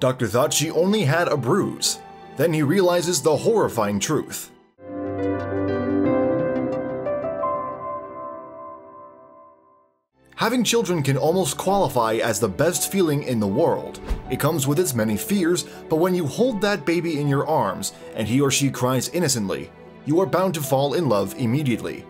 Doctor thought she only had a bruise. Then he realizes the horrifying truth. Having children can almost qualify as the best feeling in the world. It comes with its many fears, but when you hold that baby in your arms and he or she cries innocently, you are bound to fall in love immediately.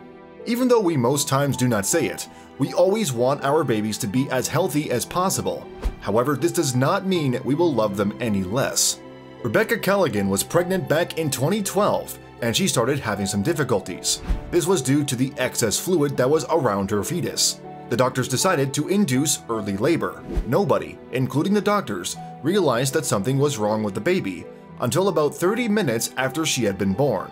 Even though we most times do not say it, we always want our babies to be as healthy as possible. However, this does not mean we will love them any less. Rebecca Callaghan was pregnant back in 2012, and she started having some difficulties. This was due to the excess fluid that was around her fetus. The doctors decided to induce early labor. Nobody, including the doctors, realized that something was wrong with the baby until about 30 minutes after she had been born.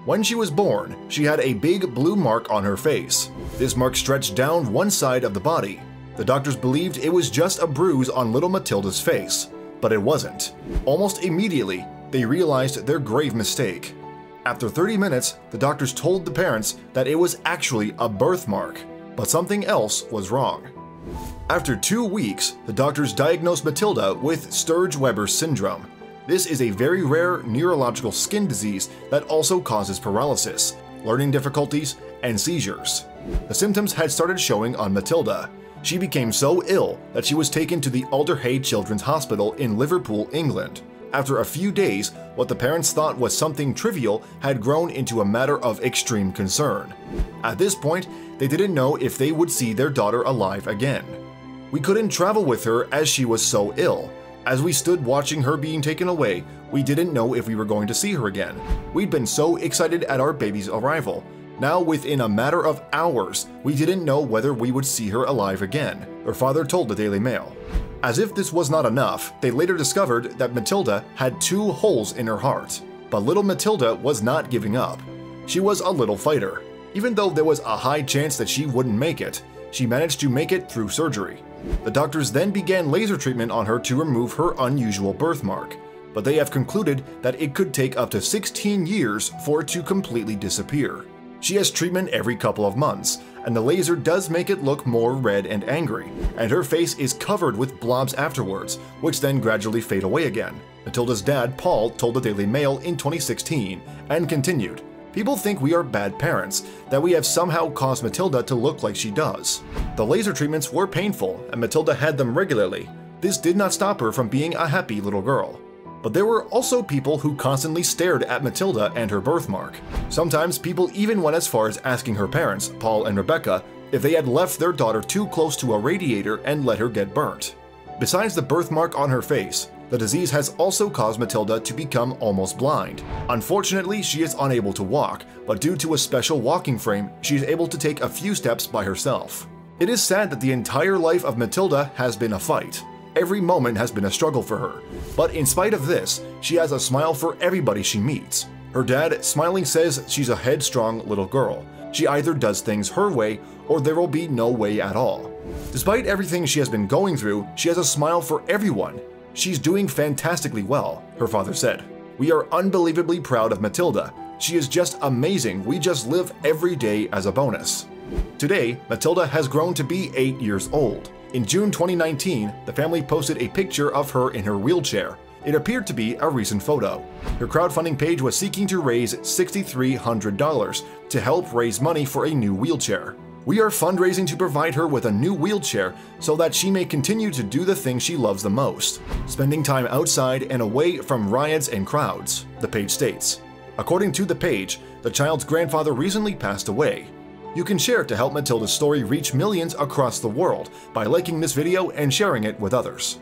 When she was born, she had a big blue mark on her face. This mark stretched down one side of the body. The doctors believed it was just a bruise on little Matilda's face, but it wasn't. Almost immediately, they realized their grave mistake. After 30 minutes, the doctors told the parents that it was actually a birthmark, but something else was wrong. After 2 weeks, the doctors diagnosed Matilda with Sturge-Weber syndrome. This is a very rare neurological skin disease that also causes paralysis, learning difficulties, and seizures. The symptoms had started showing on Matilda. She became so ill that she was taken to the Alderhay Children's Hospital in Liverpool, England. After a few days, what the parents thought was something trivial had grown into a matter of extreme concern. At this point, they didn't know if they would see their daughter alive again. We couldn't travel with her as she was so ill. As we stood watching her being taken away, we didn't know if we were going to see her again. We'd been so excited at our baby's arrival. Now, within a matter of hours, we didn't know whether we would see her alive again, her father told the Daily Mail. As if this was not enough, they later discovered that Matilda had 2 holes in her heart. But little Matilda was not giving up. She was a little fighter. Even though there was a high chance that she wouldn't make it, she managed to make it through surgery. The doctors then began laser treatment on her to remove her unusual birthmark, but they have concluded that it could take up to 16 years for it to completely disappear. She has treatment every couple of months, and the laser does make it look more red and angry, and her face is covered with blobs afterwards, which then gradually fade away again. Matilda's dad, Paul, told the Daily Mail in 2016, and continued, "People think we are bad parents, that we have somehow caused Matilda to look like she does. The laser treatments were painful, and Matilda had them regularly. This did not stop her from being a happy little girl." But there were also people who constantly stared at Matilda and her birthmark. Sometimes people even went as far as asking her parents, Paul and Rebecca, if they had left their daughter too close to a radiator and let her get burnt. Besides the birthmark on her face, the disease has also caused Matilda to become almost blind. Unfortunately, she is unable to walk, but due to a special walking frame, she is able to take a few steps by herself. It is sad that the entire life of Matilda has been a fight. Every moment has been a struggle for her, but in spite of this, she has a smile for everybody she meets. Her dad, smiling, says she's a headstrong little girl. She either does things her way, or there will be no way at all. Despite everything she has been going through, she has a smile for everyone. "She's doing fantastically well," her father said. "We are unbelievably proud of Matilda. She is just amazing. We just live every day as a bonus." Today, Matilda has grown to be 8 years old. In June 2019, the family posted a picture of her in her wheelchair. It appeared to be a recent photo. Her crowdfunding page was seeking to raise $6,300 to help raise money for a new wheelchair. "We are fundraising to provide her with a new wheelchair so that she may continue to do the thing she loves the most, spending time outside and away from riots and crowds," the page states. According to the page, the child's grandfather recently passed away. You can share to help Matilda's story reach millions across the world by liking this video and sharing it with others.